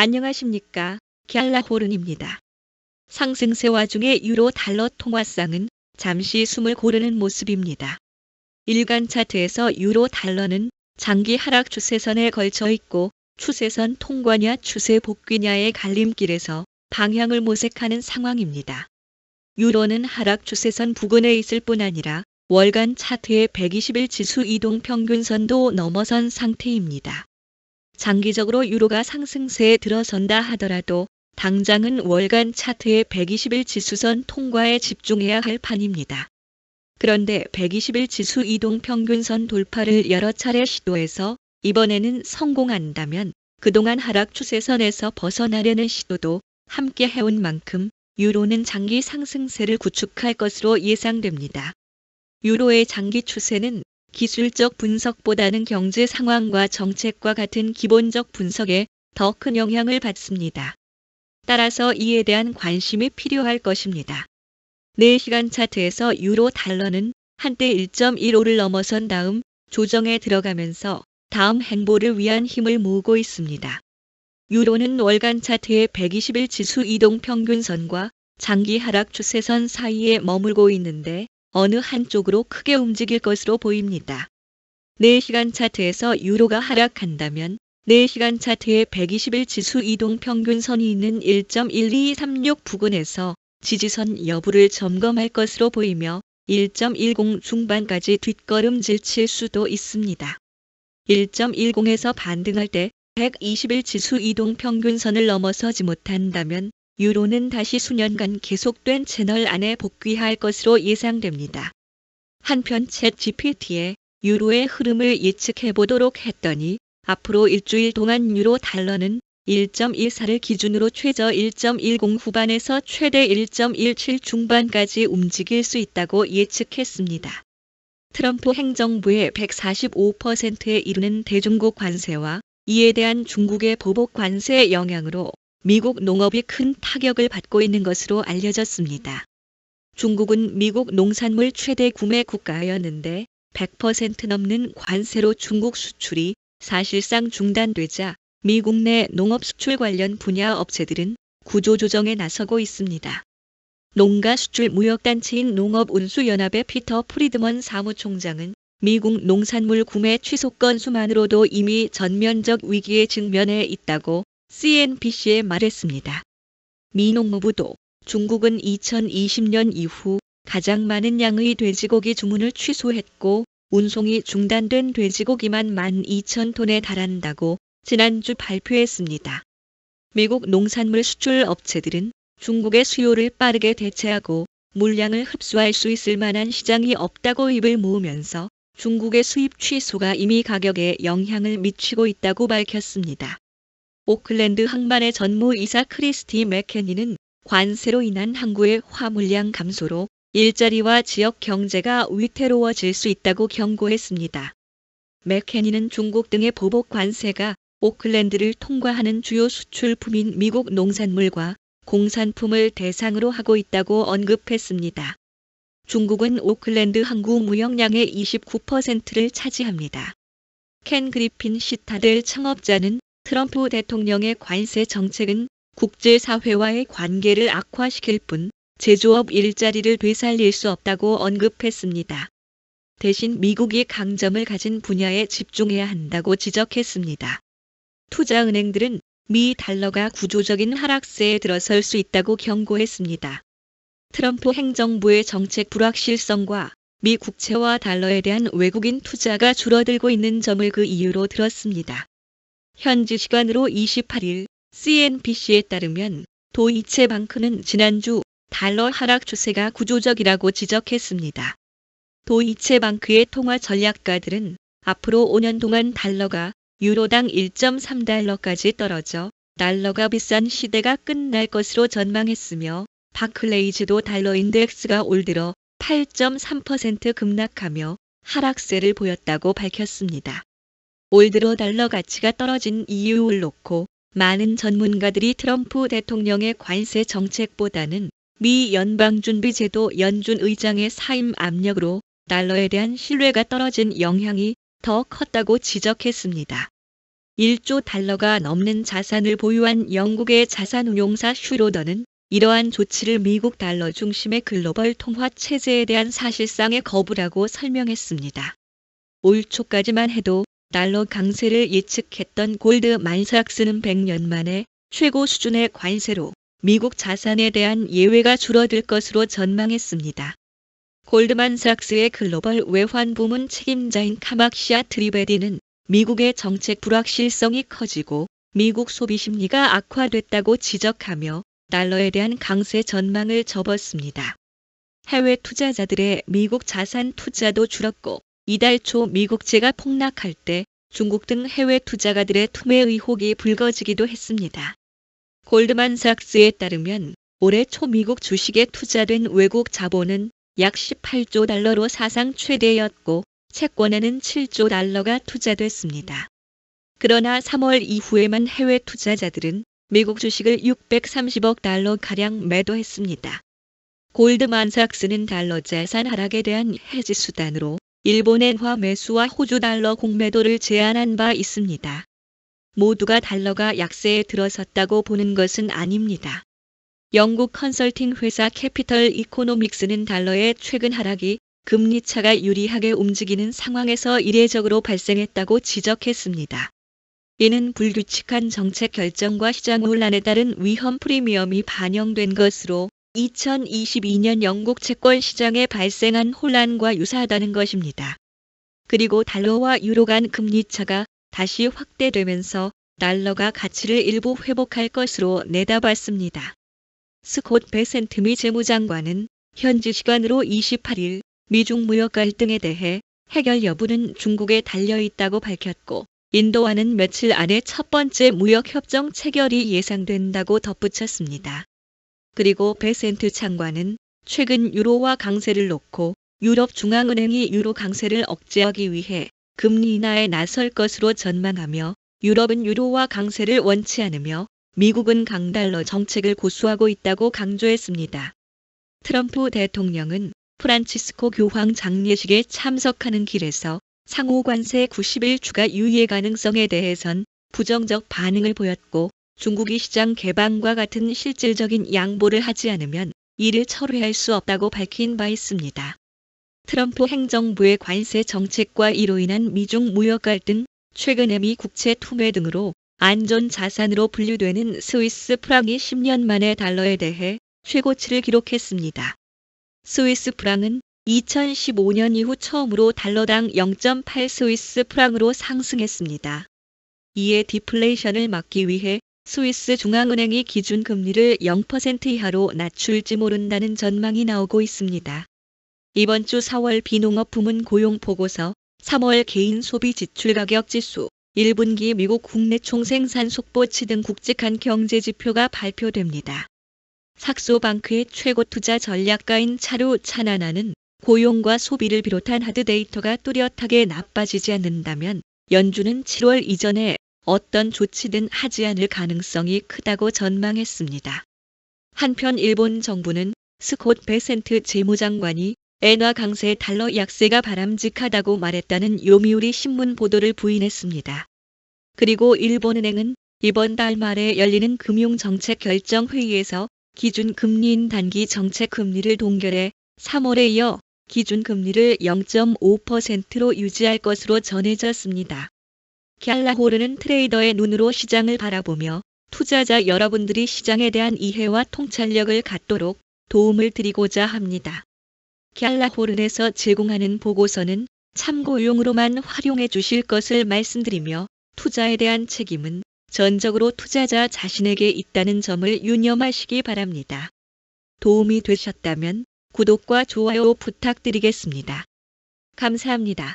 안녕하십니까. 갤라호른입니다. 상승세 와중에 유로 달러 통화상은 잠시 숨을 고르는 모습입니다. 일간 차트에서 유로 달러는 장기 하락 추세선에 걸쳐 있고 추세선 통과냐 추세 복귀냐의 갈림길에서 방향을 모색하는 상황입니다. 유로는 하락 추세선 부근에 있을 뿐 아니라 월간 차트의 120일 지수 이동 평균선도 넘어선 상태입니다. 장기적으로 유로가 상승세에 들어선다 하더라도 당장은 월간 차트의 120일 지수선 통과에 집중해야 할 판입니다. 그런데 120일 지수 이동 평균선 돌파를 여러 차례 시도해서 이번에는 성공한다면 그동안 하락 추세선에서 벗어나려는 시도도 함께 해온 만큼 유로는 장기 상승세를 구축할 것으로 예상됩니다. 유로의 장기 추세는 기술적 분석보다는 경제 상황과 정책과 같은 기본적 분석에 더 큰 영향을 받습니다. 따라서 이에 대한 관심이 필요할 것입니다. 4시간 차트에서 유로 달러는 한때 1.15를 넘어선 다음 조정에 들어가면서 다음 행보를 위한 힘을 모으고 있습니다. 유로는 월간 차트의 120일 지수 이동 평균선과 장기 하락 추세선 사이에 머물고 있는데 어느 한쪽으로 크게 움직일 것으로 보입니다. 4시간 차트에서 유로가 하락한다면 4시간 차트의 120일 지수 이동 평균선이 있는 1.1236 부근에서 지지선 여부를 점검할 것으로 보이며 1.10 중반까지 뒷걸음질 칠 수도 있습니다. 1.10에서 반등할 때 120일 지수 이동 평균선을 넘어서지 못한다면 유로는 다시 수년간 계속된 채널 안에 복귀할 것으로 예상됩니다. 한편 챗GPT에 유로의 흐름을 예측해 보도록 했더니 앞으로 일주일 동안 유로 달러는 1.14를 기준으로 최저 1.10 후반에서 최대 1.17 중반까지 움직일 수 있다고 예측했습니다. 트럼프 행정부의 145%에 이르는 대중국 관세와 이에 대한 중국의 보복 관세의 영향으로 미국 농업이 큰 타격을 받고 있는 것으로 알려졌습니다. 중국은 미국 농산물 최대 구매 국가였는데 100% 넘는 관세로 중국 수출이 사실상 중단되자 미국 내 농업 수출 관련 분야 업체들은 구조조정에 나서고 있습니다. 농가 수출 무역단체인 농업운수연합의 피터 프리드먼 사무총장은 미국 농산물 구매 취소 건수만으로도 이미 전면적 위기에 직면해 있다고 CNBC에 말했습니다. 미 농무부도 중국은 2020년 이후 가장 많은 양의 돼지고기 주문을 취소했고 운송이 중단된 돼지고기만 12,000톤에 달한다고 지난주 발표했습니다. 미국 농산물 수출 업체들은 중국의 수요를 빠르게 대체하고 물량을 흡수할 수 있을 만한 시장이 없다고 입을 모으면서 중국의 수입 취소가 이미 가격에 영향을 미치고 있다고 밝혔습니다. 오클랜드 항만의 전무이사 크리스티 맥케니는 관세로 인한 항구의 화물량 감소로 일자리와 지역 경제가 위태로워질 수 있다고 경고했습니다. 맥케니는 중국 등의 보복 관세가 오클랜드를 통과하는 주요 수출품인 미국 농산물과 공산품을 대상으로 하고 있다고 언급했습니다. 중국은 오클랜드 항구 무역량의 29%를 차지합니다. 켄 그리핀 시타델 창업자는 트럼프 대통령의 관세 정책은 국제사회와의 관계를 악화시킬 뿐 제조업 일자리를 되살릴 수 없다고 언급했습니다. 대신 미국이 강점을 가진 분야에 집중해야 한다고 지적했습니다. 투자은행들은 미 달러가 구조적인 하락세에 들어설 수 있다고 경고했습니다. 트럼프 행정부의 정책 불확실성과 미 국채와 달러에 대한 외국인 투자가 줄어들고 있는 점을 그 이유로 들었습니다. 현지 시간으로 28일 CNBC에 따르면 도이체방크는 지난주 달러 하락 추세가 구조적이라고 지적했습니다. 도이체방크의 통화 전략가들은 앞으로 5년 동안 달러가 유로당 1.3달러까지 떨어져 달러가 비싼 시대가 끝날 것으로 전망했으며 바클레이즈도 달러 인덱스가 올 들어 8.3% 급락하며 하락세를 보였다고 밝혔습니다. 올 들어 달러 가치가 떨어진 이유를 놓고 많은 전문가들이 트럼프 대통령의 관세 정책보다는 미 연방준비제도 연준 의장의 사임 압력으로 달러에 대한 신뢰가 떨어진 영향이 더 컸다고 지적했습니다. 1조 달러가 넘는 자산을 보유한 영국의 자산운용사 슈로더는 이러한 조치를 미국 달러 중심의 글로벌 통화 체제에 대한 사실상의 거부라고 설명했습니다. 올 초까지만 해도 달러 강세를 예측했던 골드만삭스는 100년 만에 최고 수준의 관세로 미국 자산에 대한 예외가 줄어들 것으로 전망했습니다. 골드만삭스의 글로벌 외환 부문 책임자인 카막시아 트리베디는 미국의 정책 불확실성이 커지고 미국 소비 심리가 악화됐다고 지적하며 달러에 대한 강세 전망을 접었습니다. 해외 투자자들의 미국 자산 투자도 줄었고 이달 초 미국채가 폭락할 때 중국 등 해외 투자가들의 투매 의혹이 불거지기도 했습니다. 골드만삭스에 따르면 올해 초 미국 주식에 투자된 외국 자본은 약 18조 달러로 사상 최대였고 채권에는 7조 달러가 투자됐습니다. 그러나 3월 이후에만 해외 투자자들은 미국 주식을 630억 달러가량 매도했습니다. 골드만삭스는 달러 자산 하락에 대한 해지 수단으로 일본 엔화 매수와 호주 달러 공매도를 제안한 바 있습니다. 모두가 달러가 약세에 들어섰다고 보는 것은 아닙니다. 영국 컨설팅 회사 캐피털 이코노믹스는 달러의 최근 하락이 금리 차가 유리하게 움직이는 상황에서 이례적으로 발생했다고 지적했습니다. 이는 불규칙한 정책 결정과 시장 혼란에 따른 위험 프리미엄이 반영된 것으로 2022년 영국 채권 시장에 발생한 혼란과 유사하다는 것입니다. 그리고 달러와 유로 간 금리 차가 다시 확대되면서 달러가 가치를 일부 회복할 것으로 내다봤습니다. 스콧 베센트 미 재무장관은 현지 시간으로 28일 미중 무역 갈등에 대해 해결 여부는 중국에 달려있다고 밝혔고 인도와는 며칠 안에 첫 번째 무역협정 체결이 예상된다고 덧붙였습니다. 그리고 베센트 장관은 최근 유로화 강세를 놓고 유럽 중앙은행이 유로 강세를 억제하기 위해 금리 인하에 나설 것으로 전망하며 유럽은 유로화 강세를 원치 않으며 미국은 강달러 정책을 고수하고 있다고 강조했습니다. 트럼프 대통령은 프란치스코 교황 장례식에 참석하는 길에서 상호 관세 90일 추가 유예 가능성에 대해선 부정적 반응을 보였고 중국이 시장 개방과 같은 실질적인 양보를 하지 않으면 이를 철회할 수 없다고 밝힌 바 있습니다. 트럼프 행정부의 관세 정책과 이로 인한 미중 무역 갈등, 최근의 미 국채 투매 등으로 안전 자산으로 분류되는 스위스 프랑이 10년 만에 달러에 대해 최고치를 기록했습니다. 스위스 프랑은 2015년 이후 처음으로 달러당 0.8 스위스 프랑으로 상승했습니다. 이에 디플레이션을 막기 위해 스위스 중앙은행이 기준금리를 0% 이하로 낮출지 모른다는 전망이 나오고 있습니다. 이번 주 4월 비농업 부문 고용 보고서, 3월 개인 소비 지출 가격 지수, 1분기 미국 국내 총생산 속보치 등 굵직한 경제 지표가 발표됩니다. 삭소방크의 최고 투자 전략가인 차루 차나나는 고용과 소비를 비롯한 하드 데이터가 뚜렷하게 나빠지지 않는다면 연준은 7월 이전에 어떤 조치든 하지 않을 가능성이 크다고 전망했습니다. 한편 일본 정부는 스콧 베센트 재무장관이 엔화 강세 달러 약세가 바람직하다고 말했다는 요미우리 신문 보도를 부인했습니다. 그리고 일본은행은 이번 달 말에 열리는 금융정책결정회의에서 기준금리인 단기 정책금리를 동결해 3월에 이어 기준금리를 0.5%로 유지할 것으로 전해졌습니다. 갤라호르는 트레이더의 눈으로 시장을 바라보며 투자자 여러분들이 시장에 대한 이해와 통찰력을 갖도록 도움을 드리고자 합니다. 갤라호른에서 제공하는 보고서는 참고용으로만 활용해 주실 것을 말씀드리며 투자에 대한 책임은 전적으로 투자자 자신에게 있다는 점을 유념하시기 바랍니다. 도움이 되셨다면 구독과 좋아요 부탁드리겠습니다. 감사합니다.